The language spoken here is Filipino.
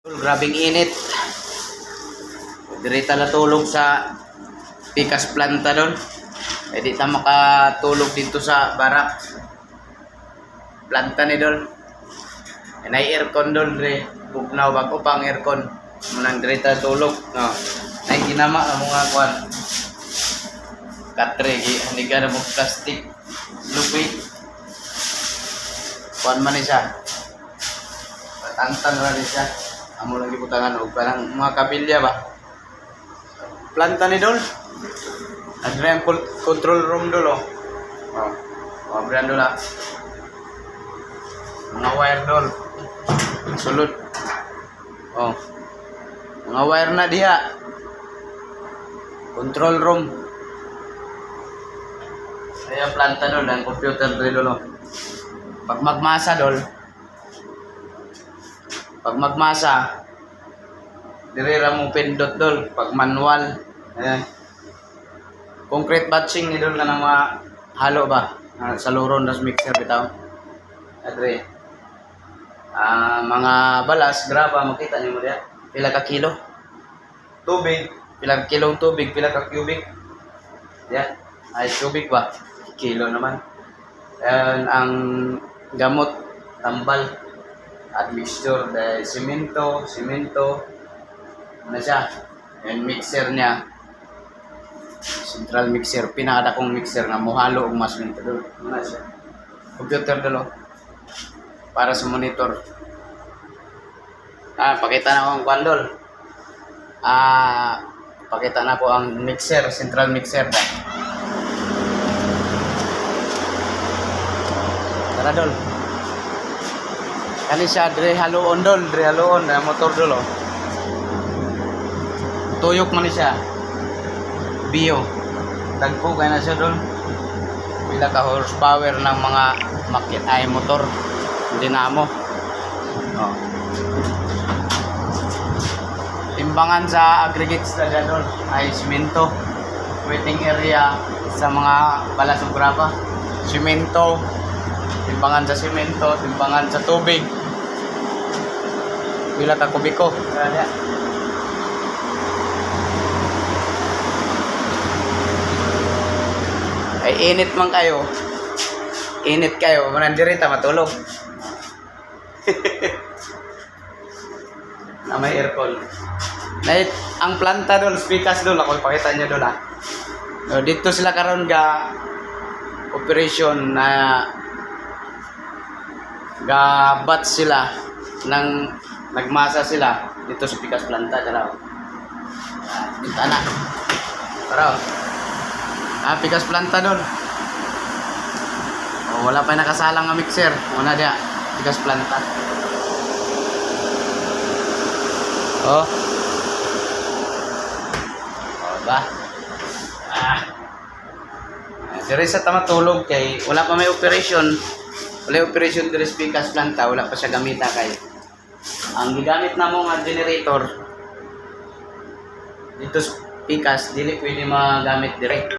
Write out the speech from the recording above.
Grabing init. Direta na tulog sa pikas planta doon. Eh di ta makatulog dito sa barak. Planta ni doon. Nay aircon doon re. Bugnaw bago pang aircon. Munang direta tulog. No. Nay ginama ang mga kwan. Katre hindi ka na mo plastic. Lupi. Kwan man siya. Tantang ra siya. Amo lagi putangan og parang mga kapilya ba. Planta ni dol. Adre ang control room dol oh. Oh. Mabrian dol ah. Mga wire dol. Sulod. Oh. Mga wire na diha. Control room. Kaya planta dol ang computer dol oh. Pag magmasa dol. Pag magmasa, dirira mo pindot dol. Pag manual, ayan. Concrete batching ni dol na ng mga halo ba? Sa luron na mixer bitaw. Adre. Mga balas, graba, makita niyo mo diya. Pila ka kilo? Tubig, pila ka kilong tubig, pila ka cubic. Diya, ay cubic ba? Kilo naman. Ayan, ang gamot, tambal. At mixture dahil simento, ano siya, and mixer niya, central mixer, pinakadakong mixer na muhalo og mas minto doon, ano siya, computer dalo, para sa monitor. Pakita na ko ang kwandol, pakita na po ang mixer, central mixer na. Tara dol. Kani siya dre haloon dol, dre haloon na motor dol oh. Tuyok man siya. Bio. Dagko kay na siya dol. Pila ka horsepower ng mga ay motor dinamo. Oh. Timbangan sa aggregates na siya dol ay simento. Waiting area sa mga balas ug graba. Simento. Timbangan sa simento, timbangan sa tubig. Pila ka kubiko. Ay init man kayo. Init kayo, manandirita matulog. Na may aircon. Ang planta doon, speakers doon, ako ipakita niyo doon dito sila karon ga operation na gabat sila ng nagmasa sila dito sa pikas planta dalaw. Bintana. Tara. Pikas planta doon. Oh, wala pa nakasalang nga mixer. Una dia pikas planta. Oh. Oh ba? Dire sa tamatulog kay wala pa may operation. Wala operation dire sa pikas planta, wala pa siya gamita kay ang gigamit na mo nga generator dito sa pikas dili pwede magamit dire.